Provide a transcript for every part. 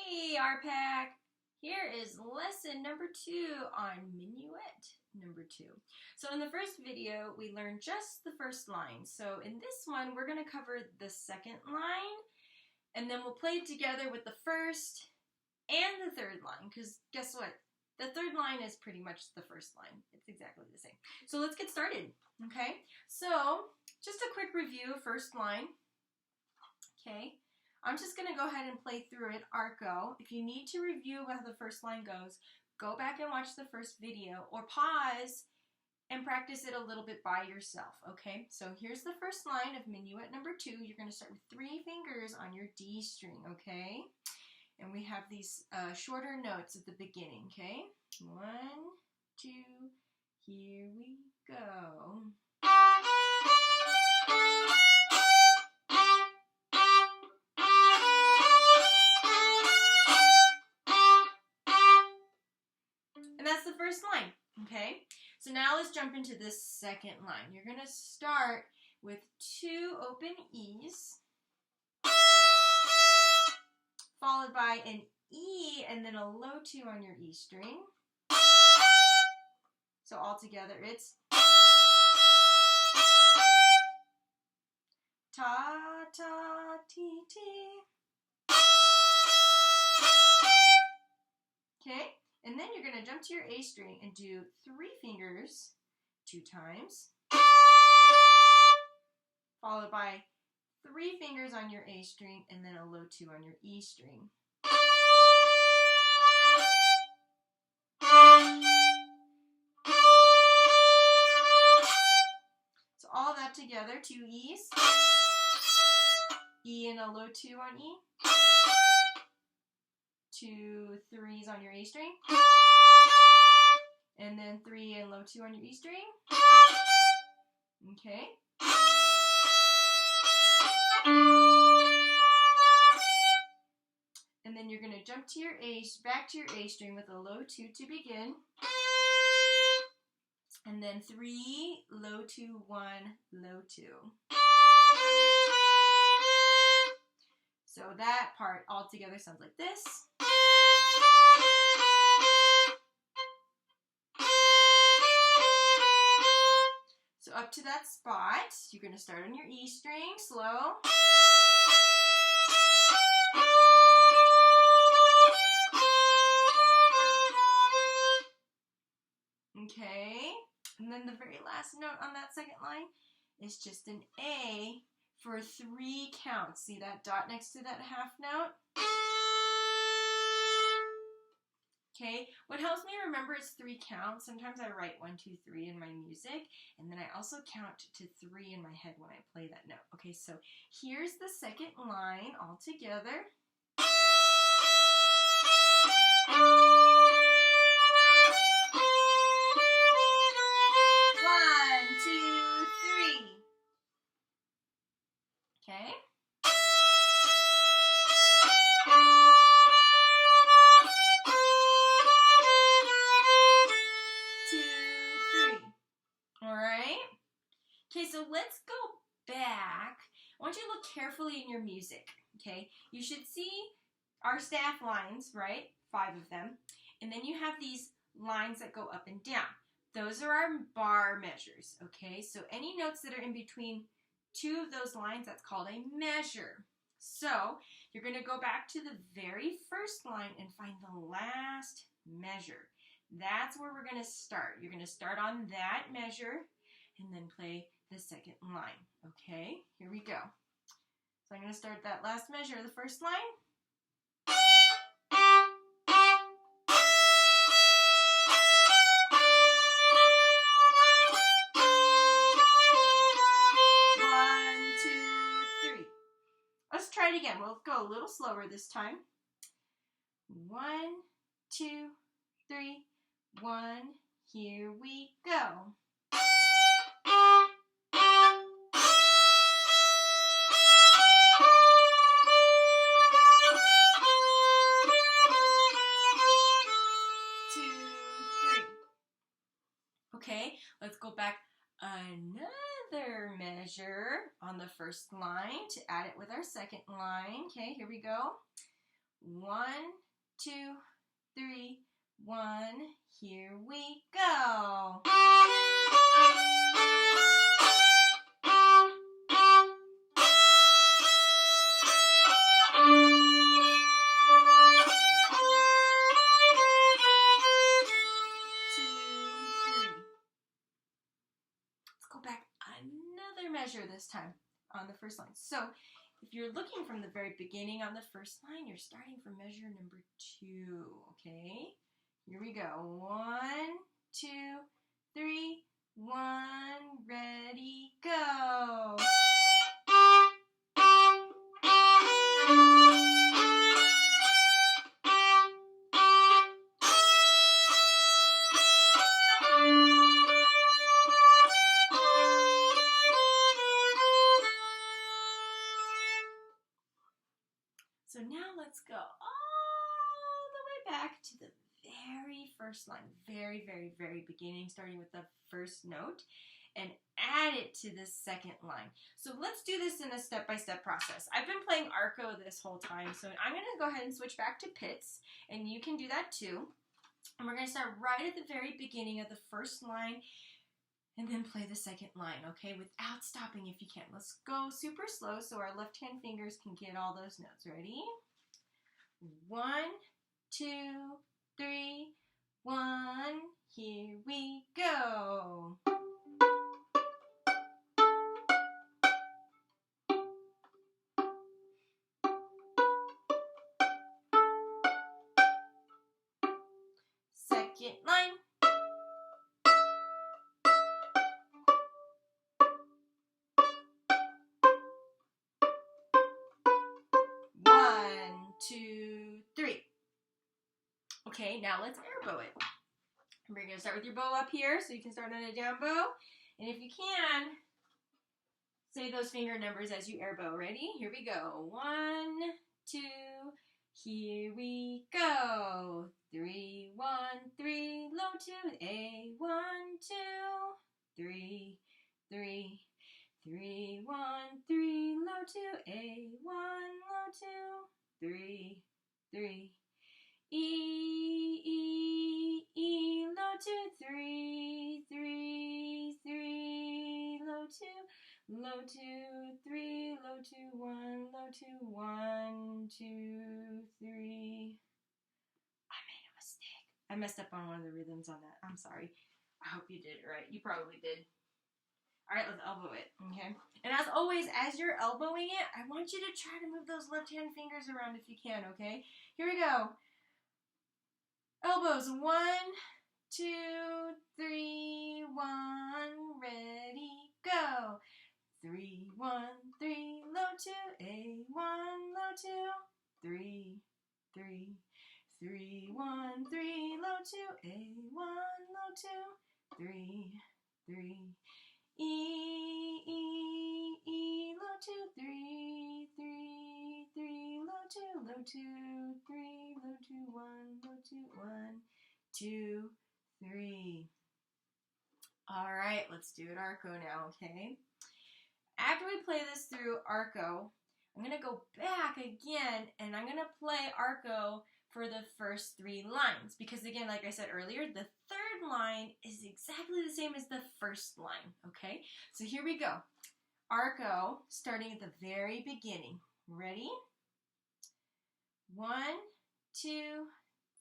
Hey, RPAC! Here is lesson number 2 on Minuet number 2. So in the first video, we learned just the first line. So in this one, we're going to cover the second line, and then we'll play it together with the first and the third line, because guess what? The third line is pretty much the first line. It's exactly the same. So let's get started, okay? So just a quick review, first line, okay? I'm just going to go ahead and play through it, Arco. If you need to review how the first line goes, go back and watch the first video or pause and practice it a little bit by yourself, okay? So here's the first line of Minuet number 2. You're going to start with 3 fingers on your D string, okay? And we have these shorter notes at the beginning, okay? 1, 2, here we go. And that's the first line, okay? So now let's jump into this second line. You're going to start with 2 open E's, followed by an E and then a low 2 on your E string. So all together it's ta, ta, ti, ti. Okay? And then you're going to jump to your A string and do 3 fingers 2 times, followed by 3 fingers on your A string and then a low 2 on your E string. So all that together, 2 E's, E and a low 2 on E, 2 3s on your A string, and then 3 and low 2 on your E string. Okay. And then you're going to jump to your back to your A string with a low 2 to begin. And then 3, low 2, 1, low 2. So that part all together sounds like this. So up to that spot, you're going to start on your E string, slow. Okay, and then the very last note on that second line is just an A for 3 counts. See that dot next to that half note? Okay, what helps me remember is 3 counts. Sometimes I write 1, 2, 3 in my music, and then I also count to 3 in my head when I play that note. Okay, so here's the second line all together. Okay. All right. Okay, so let's go back. I want you to look carefully in your music, okay? You should see our staff lines, right? 5 of them. And then you have these lines that go up and down. Those are our bar measures, okay? So any notes that are in between 2 of those lines, that's called a measure. So you're going to go back to the very first line and find the last measure. That's where we're going to start. You're going to start on that measure and then play the second line. Okay, here we go. So I'm going to start that last measure, the first line. Let's try it again. We'll go a little slower this time. 1, 2, 3, 1. Here we go. Okay, let's go back another measure on the first line to add it with our second line. Okay, here we go. 1, 2, 3, 1. Here we go. Another measure this time on the first line. So if you're looking from the very beginning on the first line, you're starting from measure number 2, okay? Here we go. 1, 2, 3, 1, ready, go. So now let's go all the way back to the very first line, very, very, very beginning, starting with the first note, and add it to the second line. So let's do this in a step-by-step process. I've been playing arco this whole time, so I'm going to go ahead and switch back to pits, and you can do that too. And we're going to start right at the very beginning of the first line, and then play the second line, okay, without stopping if you can. Let's go super slow so our left-hand fingers can get all those notes. Ready? 1, 2, 3, 1. Here we go. Second line. 1, 2, 3. Okay, now let's air bow it. We're going to start with your bow up here, so you can start on a down bow. And if you can, say those finger numbers as you air bow. Ready? Here we go. 1, 2, here we go. 3, 1, 3, low 2, A, 1, 2, 3, 3, 3, 1, 3, low 2, A, 1, low 2, 3, 3, E, E, E, low 2, 3, 3, 3, low 2, low 2, 3, low 2, 1, low 2, 1, 2, 3. I made a mistake. I messed up on one of the rhythms on that. I'm sorry. I hope you did it right. You probably did. All right, let's elbow it, okay? And as always, as you're elbowing it, I want you to try to move those left-hand fingers around if you can, okay? Here we go. Elbows, 1, 2, 3, 1, ready, go. 3, 1, 3, low 2, A, 1, low 2, 3, 3, 3, 1, 3, low 2, A, 1, low 2, 3, 3, E, E, E, low 2, 3, 3, 3, low 2, 3, low 2, 1, low 2, 1, 2, 3. All right, let's do it arco now, okay? After we play this through arco, I'm going to go back again, and I'm going to play arco for the first 3 lines. Because again, like I said earlier, the third line is exactly the same as the first line, okay? So here we go. Arco, starting at the very beginning. Ready? 1, 2,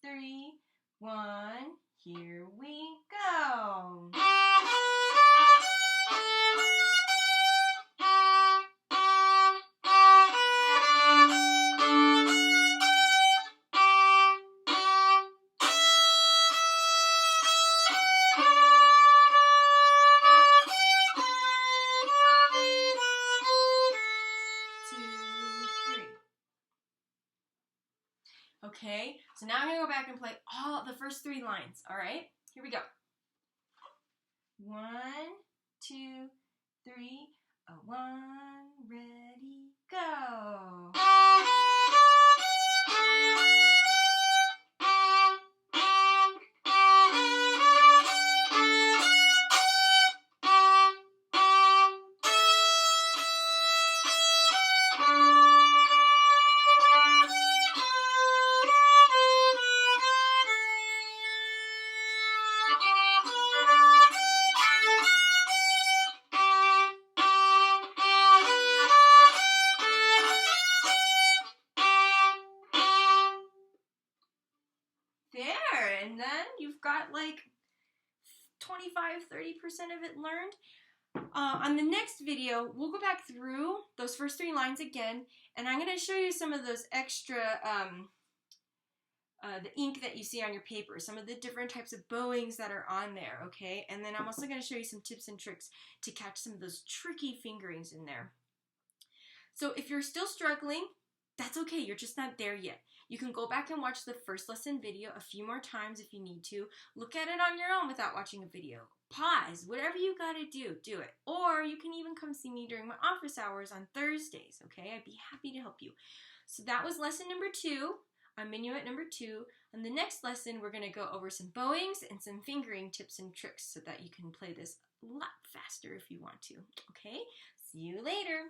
3, 1. Here we go. Okay, so now I'm going to go back and play all the first 3 lines, all right? Here we go. 1, 2, 3, 1, ready, go. and then you've got like 25–30% of it learned. On the next video, we'll go back through those first 3 lines again, and I'm going to show you some of those extra, the ink that you see on your paper, some of the different types of bowings that are on there, okay? And then I'm also going to show you some tips and tricks to catch some of those tricky fingerings in there. So if you're still struggling, that's okay, you're just not there yet. You can go back and watch the first lesson video a few more times if you need to. Look at it on your own without watching a video. Pause, whatever you gotta do, do it. Or you can even come see me during my office hours on Thursdays, okay? I'd be happy to help you. So that was lesson number 2 on Minuet number 2. On the next lesson, we're gonna go over some bowings and some fingering tips and tricks so that you can play this a lot faster if you want to, okay? See you later.